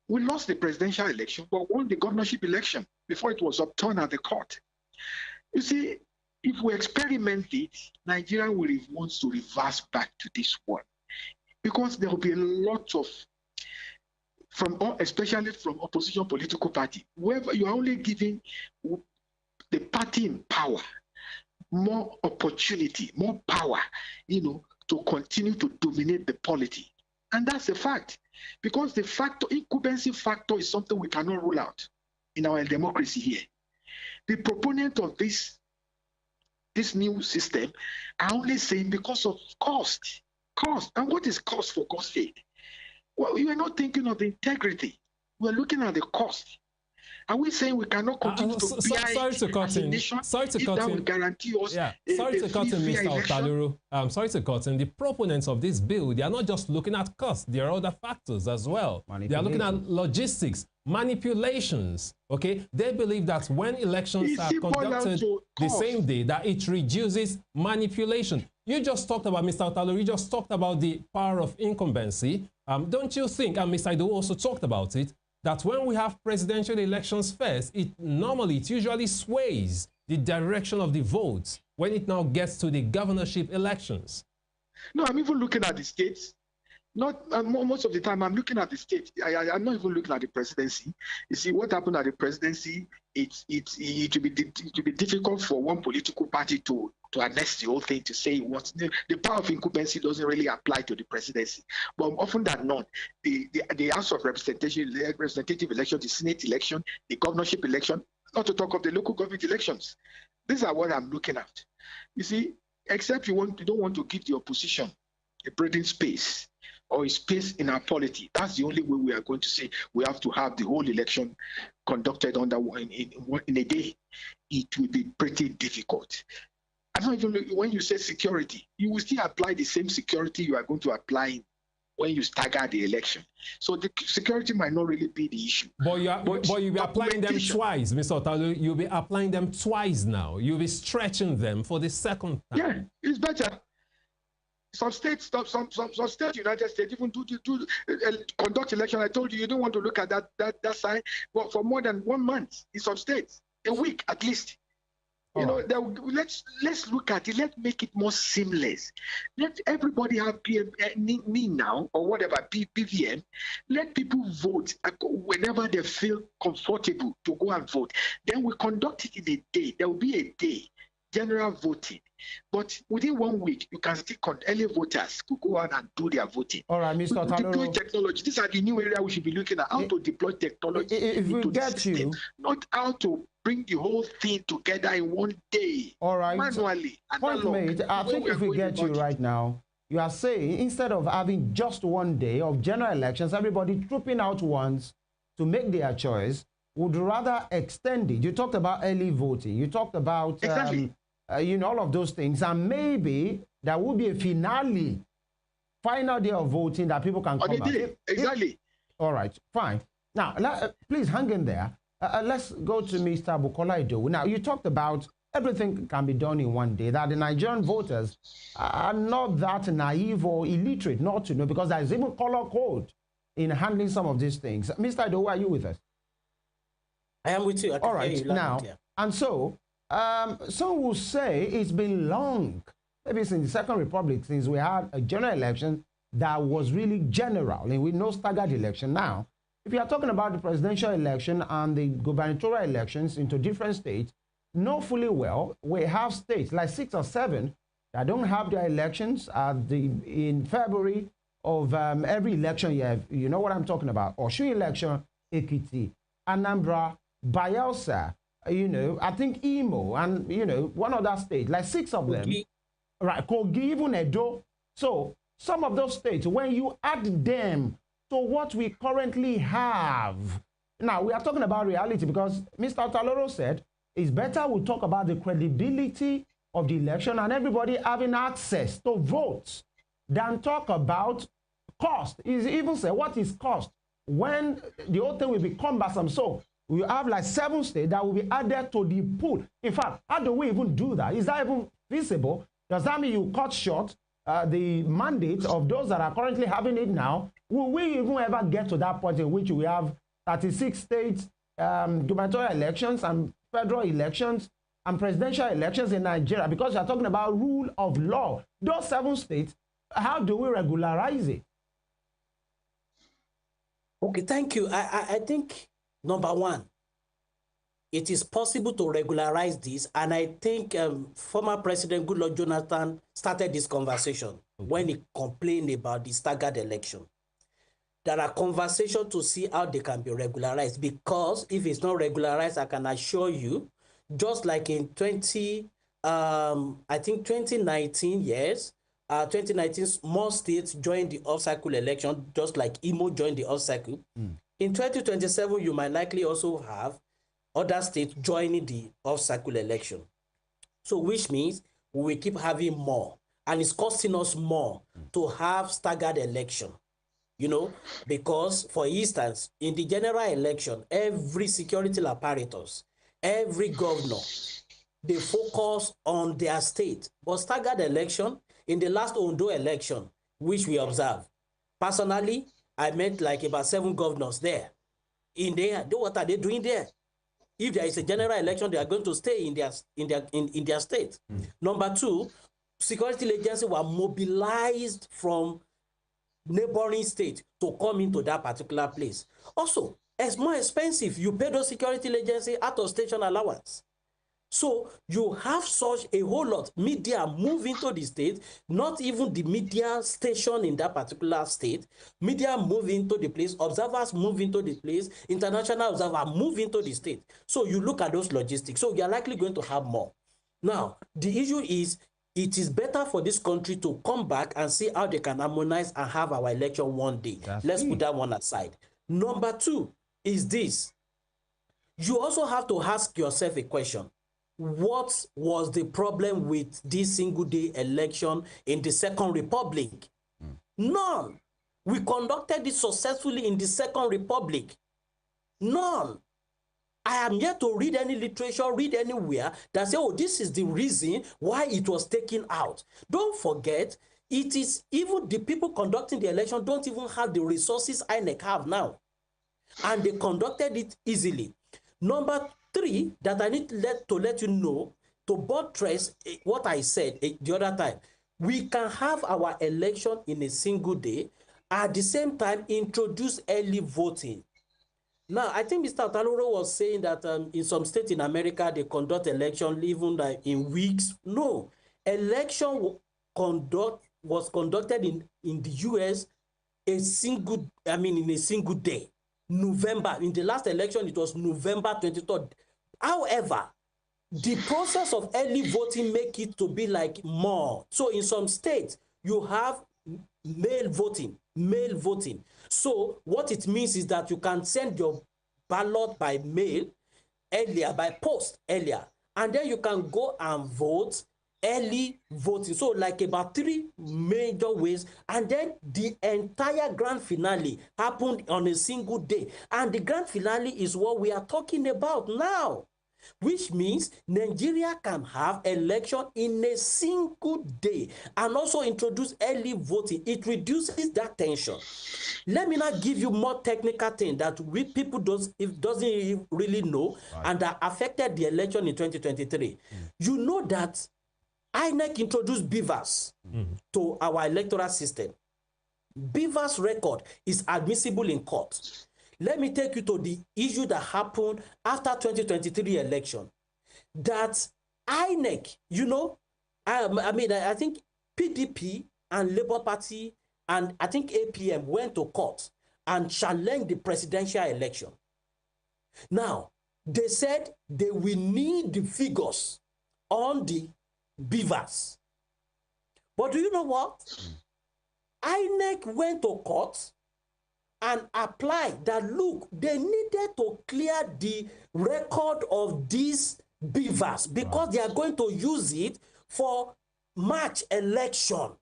We lost the presidential election, but won the governorship election before it was upturned at the court. You see, if we experiment it, Nigeria will want to reverse back to this one, because there will be a lot of, especially from opposition political party, wherever you are only giving the party in power more opportunity, more power, to continue to dominate the polity. And that's a fact, because the incumbency factor is something we cannot rule out in our democracy here. The proponent of this new system are only saying because of cost. And what is cost, for God's sake? Well, you are not thinking of the integrity. We are looking at the cost. Are we saying we cannot continue to sorry to cut in. Sorry to cut in. Guarantee us sorry to cut in, Mr. Otaloro. Sorry to cut in. The proponents of this bill, they are not just looking at cost. There are other factors as well. They are looking at logistics, manipulations. Okay, they believe that when elections are conducted the same day, that it reduces manipulation. You just talked about, Mr. Otaloro, you just talked about the power of incumbency. Don't you think, and Mr. Idowu also talked about it, that when we have presidential elections first, it usually sways the direction of the votes when it now gets to the governorship elections? No, I'm even looking at the states. Most of the time, I'm looking at the state. I'm not even looking at the presidency. You see, what happened at the presidency, it will be difficult for one political party to annex the whole thing, to say what the power of incumbency doesn't really apply to the presidency. But often than not, the House of Representation, the representative election, the Senate election, the governorship election, not to talk of the local government elections. These are what I'm looking at. You see, except you don't want to give the opposition a breathing space or a space in our polity. That's the only way we are going to say we have to have the whole election conducted in a day. It will be pretty difficult. I don't even, when you say security, you will still apply the same security you are going to apply when you stagger the election. So the security might not really be the issue. But you'll be applying them twice, Mr. Otaloro. You'll be applying them twice now. You'll be stretching them for the second time. Yeah, it's better. Some states, some states, United States, even conduct election. I told you don't want to look at that sign for more than 1 month in some states, a week at least. Let's look at it. Let's make it more seamless. Let everybody have me now or whatever PVM. Let people vote whenever they feel comfortable to go and vote. Then we conduct it in a day. There will be a day general voting, but within 1 week you can still early voters could go out and do their voting. All right, Mr. Otaloro. Deploy technology. These are the new area we should be looking at. How to deploy technology into the system, not how to bring the whole thing together in 1 day. All right. Manually. Point made. I think if we get you right now, you are saying instead of having just 1 day of general elections, everybody trooping out once to make their choice, would rather extend it. You talked about early voting. You talked about exactly. All of those things, and maybe there will be a final day of voting that people can come out. Exactly. All right, fine. Now, please hang in there. Let's go to Mr. Bukola Idowu. Now, you talked about everything can be done in 1 day, that the Nigerian voters are not that naive or illiterate not to know, because there is even color code in handling some of these things. Mr. Idowu, are you with us? I am with you. All right, now, and so some will say it's been long, maybe since the Second Republic, since we had a general election that was really general, and with no staggered election. Now, if you are talking about the presidential election and the gubernatorial elections into different states, know fully well we have states like 6 or 7 that don't have their elections in February of every election year. You know what I'm talking about? Osun election, Ekiti, Anambra, Bayelsa, I think Imo, and, one other state, like 6 of them. Right, Kogi, even Edo. So some of those states, when you add them to what we currently have, now we are talking about reality, because Mr. Otaloro said it's better we talk about the credibility of the election and everybody having access to votes than talk about cost. He even said, what is cost? When the whole thing will be cumbersome. So we have like 7 states that will be added to the pool. In fact, how do we even do that? Is that even feasible? Does that mean you cut short the mandate of those that are currently having it now, will we even ever get to that point in which we have 36 states, gubernatorial elections and federal elections and presidential elections in Nigeria? Because you're talking about rule of law. Those 7 states, how do we regularize it? Okay, thank you. I think, number one, it is possible to regularize this, and I think former President Goodluck Jonathan started this conversation when he complained about the staggered election. There are conversations to see how they can be regularized, because if it's not regularized, I can assure you, just like in 2019, yes, 2019, more states joined the off-cycle election, just like Imo joined the off-cycle. In 2027, you might likely also have other states joining the off-cycle election. So which means we will keep having more, and it's costing us more to have staggered election, you know, because, for instance, in the general election, every security apparatus, every governor, they focus on their state. But staggered election, in the last Ondo election, which we observed, personally, I met like about 7 governors there. In there, what are they doing there? If there is a general election, they are going to stay in their state. Number 2, security agencies were mobilized from neighboring states to come into that particular place. Also, it's more expensive. You pay those security agencies out of station allowance. So you have such a whole lot. Media move into the state, not even the media station in that particular state. Media move into the place, observers move into the place, international observers move into the state. So you look at those logistics. So you are likely going to have more. Now, the issue is, it is better for this country to come back and see how they can harmonize and have our election one day. Let's put that one aside. Number 2 is this. You also have to ask yourself a question. What was the problem with this single-day election in the Second Republic? None. We conducted it successfully in the Second Republic. None. I am yet to read any literature, read anywhere that say, oh, this is the reason why it was taken out. Don't forget, it is even the people conducting the election don't even have the resources INEC have now. And they conducted it easily. Number 3, that I need to let you know, to buttress what I said the other time, we can have our election in a single day, at the same time introduce early voting. Now, I think Mr. Otaloro was saying that in some states in America, they conduct election even in weeks. No, election was conducted in the US in a single day. November, in the last election, it was November 23rd. However, the process of early voting make it to be like more. So in some states, you have mail voting. So what it means is that you can send your ballot by mail earlier, by post earlier, and then you can go and vote early voting. So like about 3 major ways, and then the entire grand finale happened on a single day. And the grand finale is what we are talking about now, which means Nigeria can have election in a single day and also introduce early voting. It reduces that tension. Let me now give you more technical thing that people doesn't really know, and that affected the election in 2023. You know that INEC introduced beavers to our electoral system. Beavers record is admissible in court. Let me take you to the issue that happened after 2023 election. That INEC, you know, I think PDP and Labour Party and I think APM went to court and challenged the presidential election. Now, they said they will need the figures on the beavers. But do you know what? INEC went to court and applied that, look, they needed to clear the record of these beavers because they are going to use it for March election.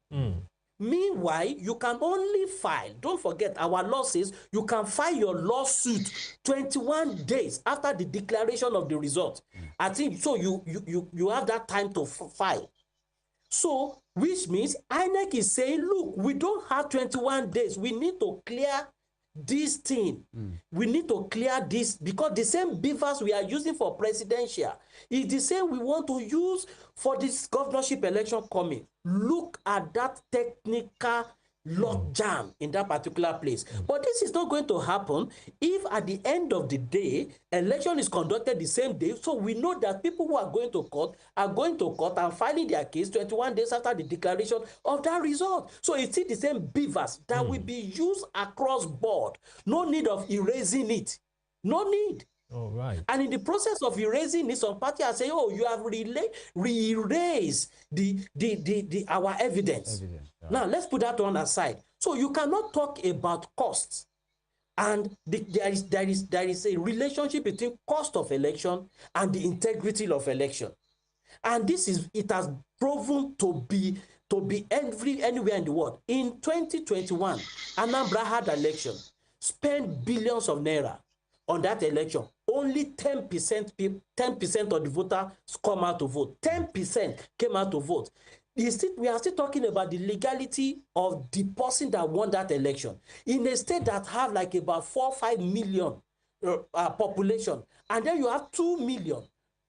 Meanwhile, you can only file, don't forget, our law says you can file your lawsuit 21 days after the declaration of the result. I think so you have that time to file. So which means INEC is saying, look, we don't have 21 days. We need to clear this thing. We need to clear this because the same beavers we are using for presidential is the same we want to use for this governorship election coming. Look at that technical lock jam in that particular place. But this is not going to happen if at the end of the day, election is conducted the same day. So we know that people who are going to court and filing their case 21 days after the declaration of that result. So it's still the same beavers that will be used across board. No need of erasing it. No need. All right. And in the process of erasing it, some party are saying, "Oh, you have re-erased our evidence." Yeah. Now let's put that one aside. So you cannot talk about costs, and there is a relationship between cost of election and the integrity of election, and it has proven to be anywhere in the world. In 2021, Anambra had election, spent billions of naira on that election. Only 10% of the voters come out to vote. 10% came out to vote. We are still talking about the legality of the person that won that election. In a state that have like about 4 or 5 million population, and then you have 2 million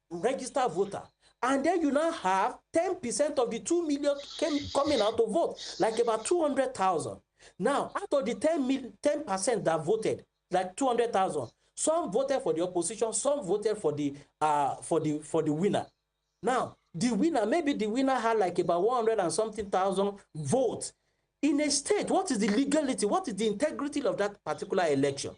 registered voters, and then you now have 10% of the 2 million coming out to vote, like about 200,000. Now, out of the 10% that voted, like 200,000, some voted for the opposition, some voted for the winner. Now, maybe the winner had like about 100 and something thousand votes. In a state, what is the legality? What is the integrity of that particular election?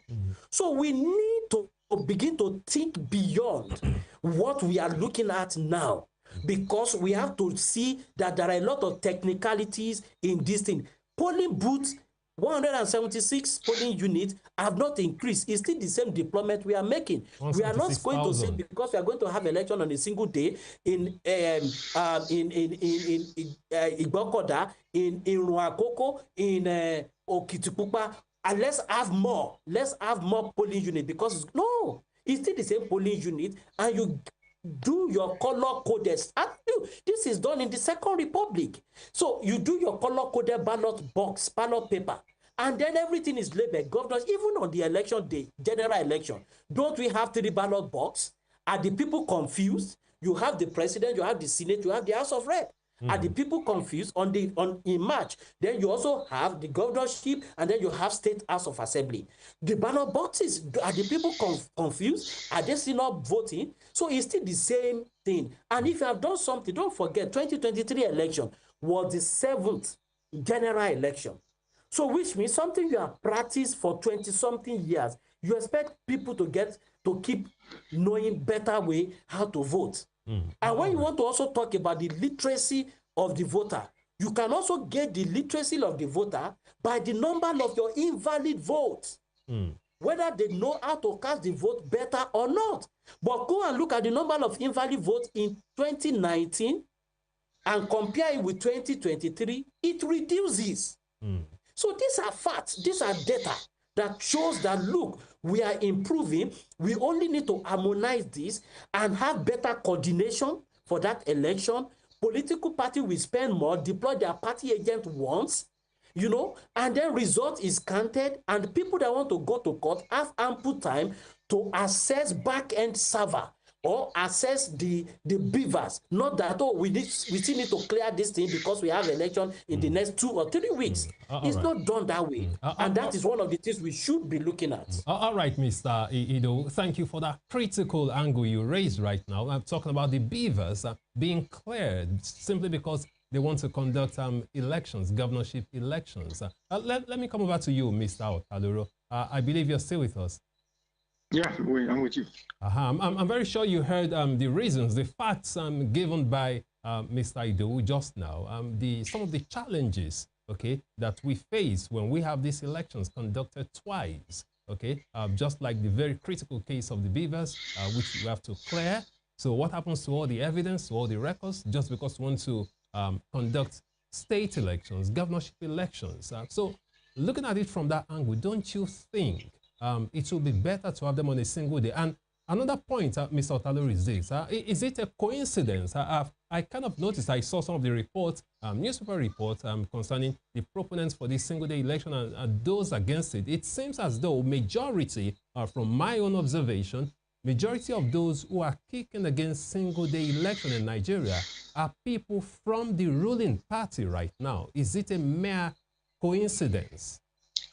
So we need to begin to think beyond what we are looking at now, because we have to see that there are a lot of technicalities in this thing. Polling booths, 176 polling units have not increased. It's still the same deployment we are making. We are not going to say because we are going to have election on a single day in Igbokoda, in Ruakoko, in Okitipupa, and let's have more polling units, because no, it's still the same polling unit, and you do your color coded. This is done in the Second Republic. So you do your color coded ballot paper, and then everything is labeled. Governors, even on the election day, general election, don't we have 3 ballot boxes? Are the people confused? You have the president, you have the Senate, you have the House of Rep. Are the people confused in March? Then you also have the governorship, and then you have State House of Assembly. The ballot boxes, are the people confused? Are they still not voting? So it's still the same thing. And if you have done something, don't forget, 2023 election was the 7th general election. So which means something you have practiced for 20-something years, you expect people to keep knowing better way how to vote. And when you want to also talk about the literacy of the voter, you can also get the literacy of the voter by the number of your invalid votes, whether they know how to cast the vote better or not. But go and look at the number of invalid votes in 2019 and compare it with 2023, it reduces. So these are facts, these are data that shows that, look, we are improving. We only need to harmonize this and have better coordination for that election. Political party will spend more, deploy their party agent once, and then result is counted, and people that want to go to court have ample time to access back-end server or access the beavers. Not that, we still need to clear this thing because we have election in the next 2 or 3 weeks. It's not done that way. And that is one of the things we should be looking at. All right, Mr. Idowu, thank you for that critical angle you raised right now. I'm talking about the beavers being cleared simply because they want to conduct elections, governorship elections. Let me come over to you, Mr. Otaloro. I believe you're still with us. Yeah, I'm with you. I'm very sure you heard the reasons, the facts given by Mr. Idowu just now, some of the challenges, okay, that we face when we have these elections conducted twice, okay, just like the very critical case of the beavers, which we have to clear. So what happens to all the evidence, to all the records, just because we want to conduct state elections, governorship elections? So looking at it from that angle, don't you think it will be better to have them on a single day? And another point, Mr. Otaloro, is this. Is it a coincidence? I kind of noticed, I saw some of the reports, newspaper reports concerning the proponents for this single-day election and those against it. It seems as though majority, from my own observation, majority of those who are kicking against single-day election in Nigeria are people from the ruling party right now. Is it a mere coincidence?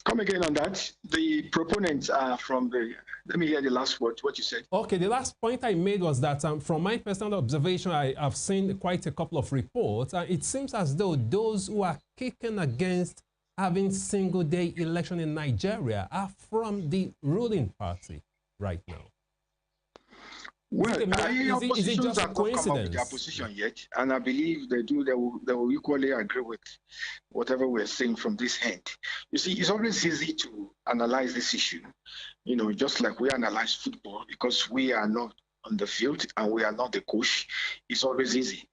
Come again on that. The proponents are from the, let me hear the last word, what you said. Okay, the last point I made was that from my personal observation, I have seen quite a couple of reports. It seems as though those who are kicking against having single-day election in Nigeria are from the ruling party right now. Well, oppositions have not come up with their position yet, and I believe they will equally agree with whatever we're saying from this end. You see, it's always easy to analyze this issue, you know, just like we analyze football, because we are not on the field and we are not the coach. It's always easy.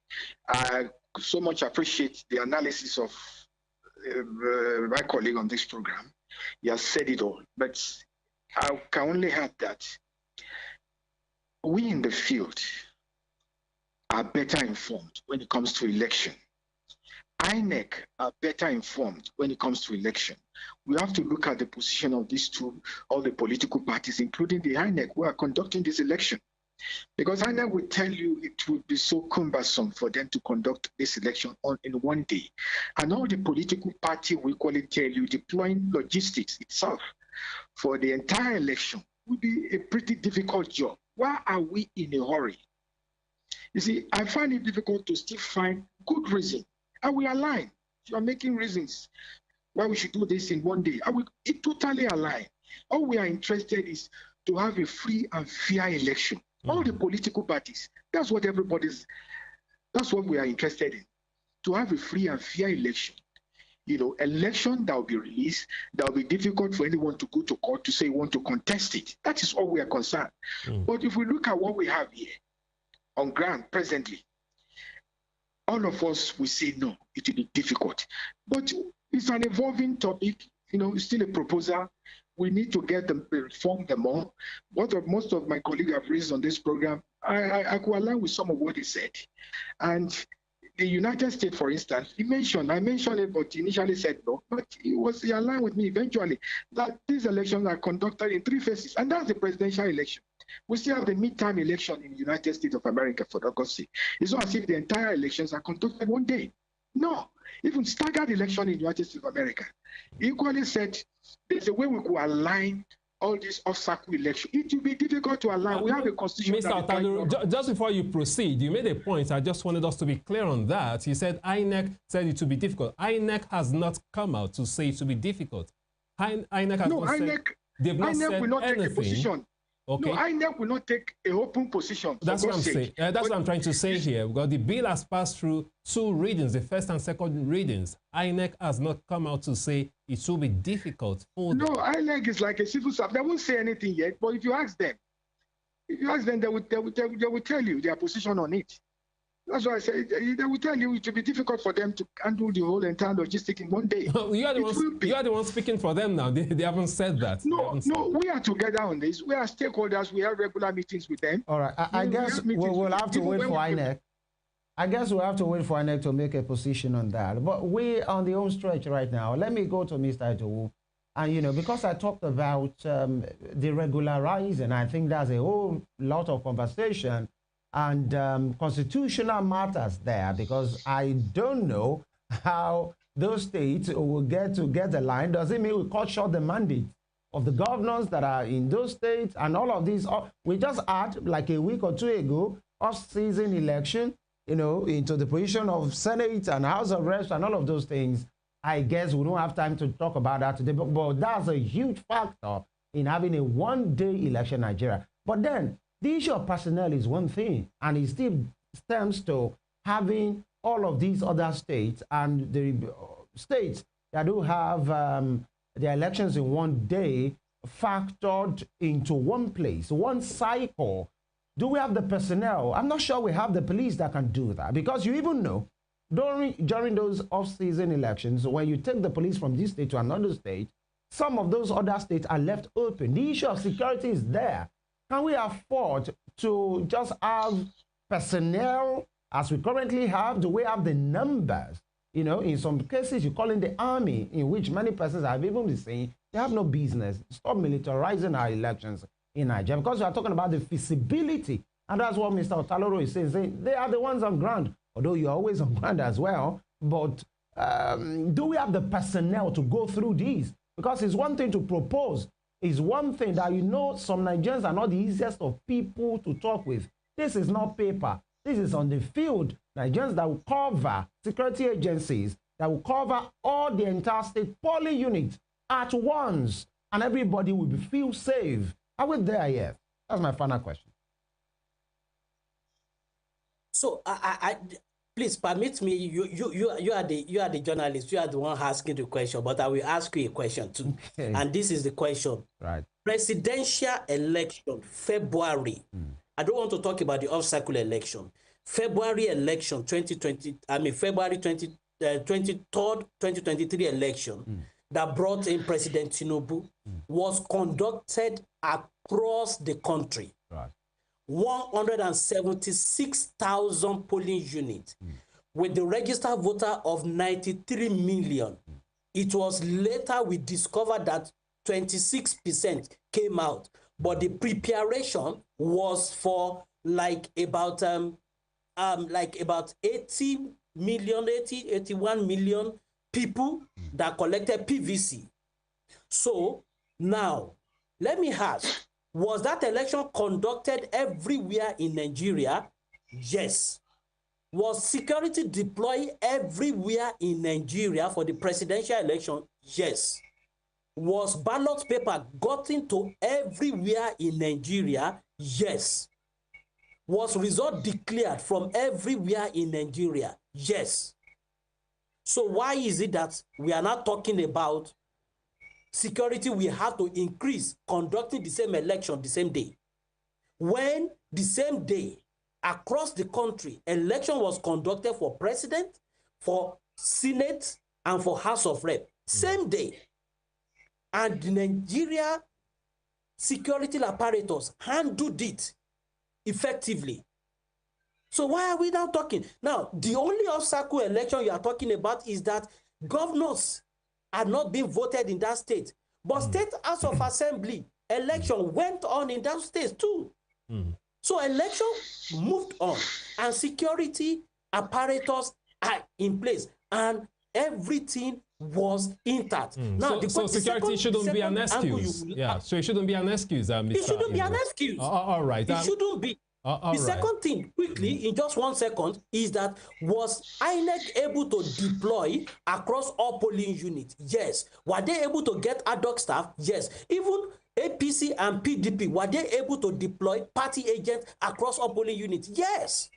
I so much appreciate the analysis of my colleague on this program. He has said it all, but I can only add that we in the field are better informed when it comes to election. INEC are better informed when it comes to election. We have to look at the position of these two, all the political parties, including the INEC, who are conducting this election. Because INEC will tell you it would be so cumbersome for them to conduct this election in one day. And all the political party will equally tell you deploying logistics itself for the entire election would be a pretty difficult job. Why are we in a hurry? You see, I find it difficult to still find good reason. And we align. You are making reasons why we should do this in one day. It totally align. All we are interested is to have a free and fair election. All the political parties, that's what we are interested in. To have a free and fair election. You know, election that will be released, that will be difficult for anyone to go to court to say you want to contest it. That is all we are concerned. But if we look at what we have here on ground presently, all of us will say no, it will be difficult. But it's an evolving topic, you know, it's still a proposal. We need to get them, reform them all. Most of my colleagues have raised on this program, I could align with some of what they said. And the United States, for instance, I mentioned it, but he initially said no, but he aligned with me eventually that these elections are conducted in 3 phases, and that's the presidential election. We still have the midterm election in the United States of America, for God's sake. It's not as if the entire elections are conducted one day. No, even staggered election in the United States of America. He equally said there's a way we could align all these off-cycle elections. It will be difficult to align. We have a constitution. Mr. Otaloro, just before you proceed, you made a point. I just wanted us to be clear on that. You said INEC said it will be difficult. INEC has not come out to say it will be difficult. INEC has not said, they've not said will not anything. Take a position. Okay. No, INEC will not take a open position. That's what I'm saying. That's what I'm trying to say here. Because the bill has passed through 2 readings, the first and second readings. INEC has not come out to say it will be difficult for them. No, INEC is like a civil servant. They won't say anything yet, but if you ask them, they will tell you their position on it. That's why I say they will tell you it will be difficult for them to handle the whole entire logistic in one day. You are the one speaking for them now. They haven't said that. No, we are together on this. We are stakeholders. We have regular meetings with them. All right. I guess we'll have to wait for INEC. I guess we'll have to wait for INEC to make a position on that. But we're on the home stretch right now. Let me go to Mr. Idowu. And, you know, because I talked about the regularizing, I think there's a whole lot of conversation and constitutional matters there, because I don't know how those states will get the line. Does it mean we cut short the mandate of the governors that are in those states and all of these? We just had, like a week or 2 ago, off-season election, you know, into the position of Senate and House of Reps and all of those things. I guess we don't have time to talk about that today, but that's a huge factor in having a one-day election in Nigeria. But then, the issue of personnel is one thing, and it still stems to having all of these other states and the states that do have their elections in one day factored into one place, one cycle. Do we have the personnel? I'm not sure we have the police that can do that, because you even know during those off-season elections, when you take the police from this state to another state, some of those other states are left open. The issue of security is there. Can we afford to just have personnel as we currently have? Do we have the numbers? You know, in some cases, you call in the army, in which many persons have even been saying they have no business. Stop militarizing our elections in Nigeria, because we are talking about the feasibility. And that's what Mr. Otaloro is saying. They are the ones on ground, although you're always on ground as well. But do we have the personnel to go through these? Because it's one thing to propose. It's one thing that, you know, some Nigerians are not the easiest of people to talk with. This is not paper. This is on the field. Nigerians that will cover security agencies, that will cover all the entire state polling units at once, and everybody will feel safe. Are we there yet? That's my final question. So please permit me. You are the journalist. You are the one asking the question, but I will ask you a question too. Okay. And this is the question. Right. Presidential election, February. I don't want to talk about the off-cycle election. February election, 2020. I mean February 23rd, 2023 election that brought in President Tinubu was conducted across the country. Right. 176,000 polling units with the registered voter of 93 million. It was later we discovered that 26% came out, but the preparation was for like about 81 million people that collected PVC. So now, let me ask, was that election conducted everywhere in Nigeria? Yes. Was security deployed everywhere in Nigeria for the presidential election? Yes. Was ballot paper gotten to everywhere in Nigeria? Yes. Was result declared from everywhere in Nigeria? Yes. So why is it that we are not talking about security we have to increase conducting the same election the same day, when the same day across the country election was conducted for president, for Senate, and for House of Rep, same day, and the Nigeria security apparatus handled it effectively? So why are we now talking? Now, the only off-cycle election you are talking about is that governors are not being voted in that state. But State House of Assembly election went on in that state too. So election moved on, and security apparatus are in place, and everything was intact. Now, so security shouldn't be an excuse. Yeah, so it shouldn't be an excuse, Mr. It shouldn't be an excuse. All right. It shouldn't be. The second thing, quickly, in just 1 second, is that was INEC able to deploy across all polling units? Yes. Were they able to get ad hoc staff? Yes. Even APC and PDP, were they able to deploy party agents across all polling units? Yes.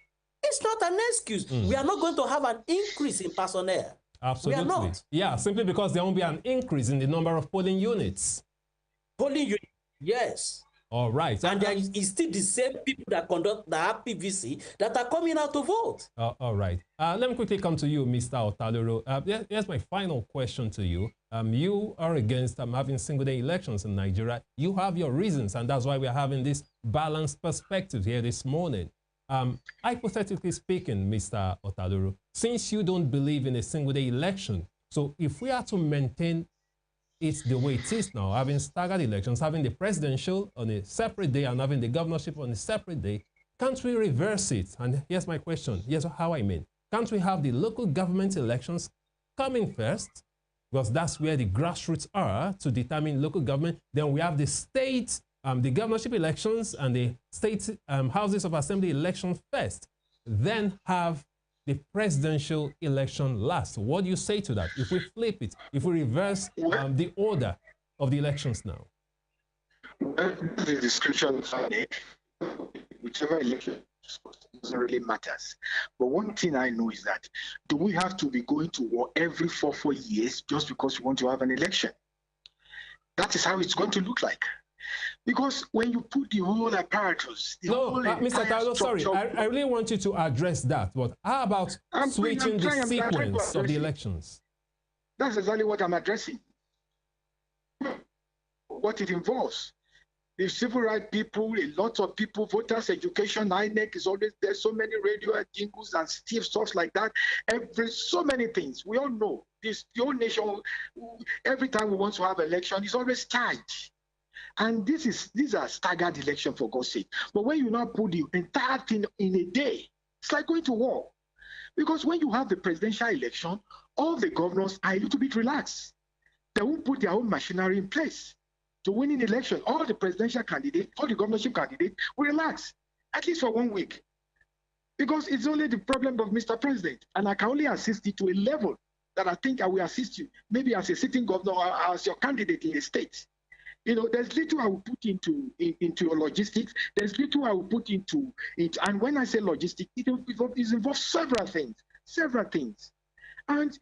It's not an excuse. We are not going to have an increase in personnel. Absolutely. We are not. Yeah, simply because there won't be an increase in the number of polling units. Polling units, yes. All right. And there is still the same people that conduct the PVC that are coming out to vote. All right. Let me quickly come to you, Mr. Otaloro. Here's my final question to you. You are against having single-day elections in Nigeria. You have your reasons, and that's why we're having this balanced perspective here this morning. Hypothetically speaking, Mr. Otaloro, since you don't believe in a single-day election, so if we are to maintain it's the way it is now, having staggered elections, having the presidential on a separate day and having the governorship on a separate day, can't we reverse it? And here's my question. Here's how I mean. Can't we have the local government elections coming first? Because that's where the grassroots are to determine local government. Then we have the state, the governorship elections and the state houses of assembly elections first. Then have the presidential election last. What do you say to that? If we flip it, if we reverse the order of the elections now? The description, whichever election doesn't really matters. But one thing I know is that, do we have to be going to war every 4 years just because we want to have an election? That is how it's going to look like. Because when you put the whole apparatus... Mr. Otaloro, sorry, I really want you to address that. But how about switching the sequence of the elections? That's exactly what I'm addressing. What it involves. the civil rights people, a lot of people, voters education, INEC is always there, so many radio jingles and Steve stuff like that. So many things. We all know this, the whole nation, every time we want to have election, is always charged. And these are staggered election, for God's sake. But when you now put the entire thing in a day, it's like going to war. Because when you have the presidential election, all the governors are a little bit relaxed. They won't put their own machinery in place to win an election. All the presidential candidates, all the governorship candidates will relax, at least for 1 week. Because it's only the problem of Mr. President. And I can only assist you to a level that I think I will assist you, maybe as a sitting governor or as your candidate in a state. You know, there's little I will put into your logistics. There's little I will put into it. And when I say logistics, it involves several things. And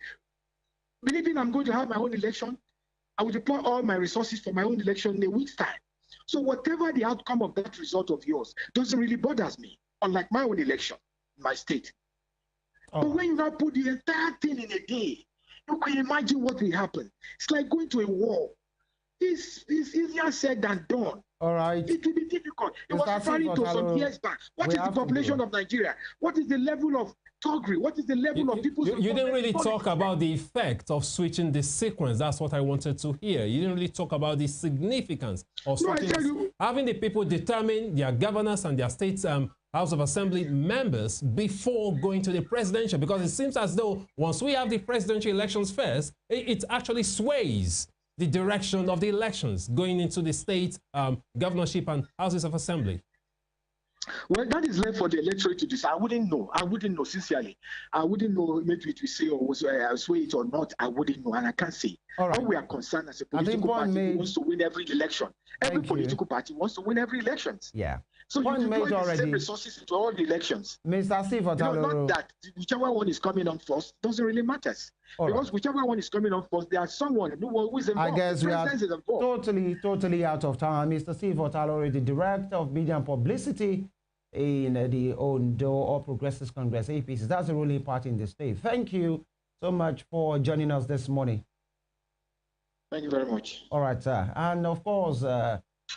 believing I'm going to have my own election, I will deploy all my resources for my own election in a week's time. So whatever the outcome of that result of yours doesn't really bother me, unlike my own election in my state. Oh. But when you now put the entire thing in a day, you can imagine what will happen. It's like going to a war. It's easier said than done. All right. It will be difficult. It was referring to some years back. What is the population of Nigeria? What is the level of thuggery? What is the level of people's... You didn't really talk about the effect of switching the sequence. That's what I wanted to hear. You didn't really talk about the significance of having the people determine their governors and their states House of Assembly members before going to the presidential, because it seems as though once we have the presidential elections first, it actually sways the direction of the elections going into the state governorship and houses of assembly. Well, that is left for the electorate to decide. I wouldn't know, sincerely. I wouldn't know maybe it will say or sway it or not. I wouldn't know, and I can't say. All right. All we are concerned as a political party wants to win every election. Every political party wants to win every election. Yeah. So you deploy the same resources into all the elections. Mr. Steve Otaloro. Not that whichever one is coming on first doesn't really matter. Because whichever one is coming on first, there's someone who is involved. I guess we are totally out of time. Mr. Steve Otaloro, the Director of Media Publicity in the Ondo All Progressives Congress, APC. That's the ruling party in the state. Thank you so much for joining us this morning. Thank you very much. All right, sir. And of course,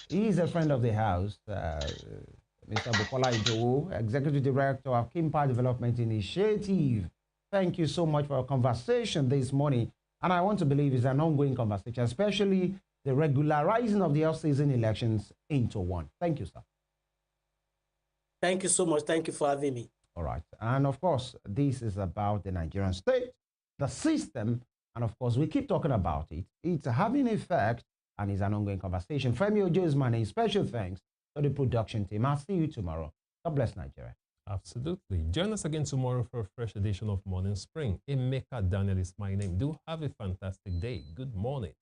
he's a friend of the house, Mr. Bukola Idowu, Executive Director of Kimpa Development Initiative. Thank you so much for our conversation this morning. And I want to believe it's an ongoing conversation, especially the regularizing of the off-season elections into one. Thank you, sir. Thank you so much. Thank you for having me. All right. And of course, this is about the Nigerian state, the system, and of course, we keep talking about it. It's having effect, and it's an ongoing conversation. Femi Ojo is my name. Special thanks to the production team. I'll see you tomorrow. God bless Nigeria. Absolutely. Join us again tomorrow for a fresh edition of Morning Spring. Emeka Daniel is my name. Do have a fantastic day. Good morning.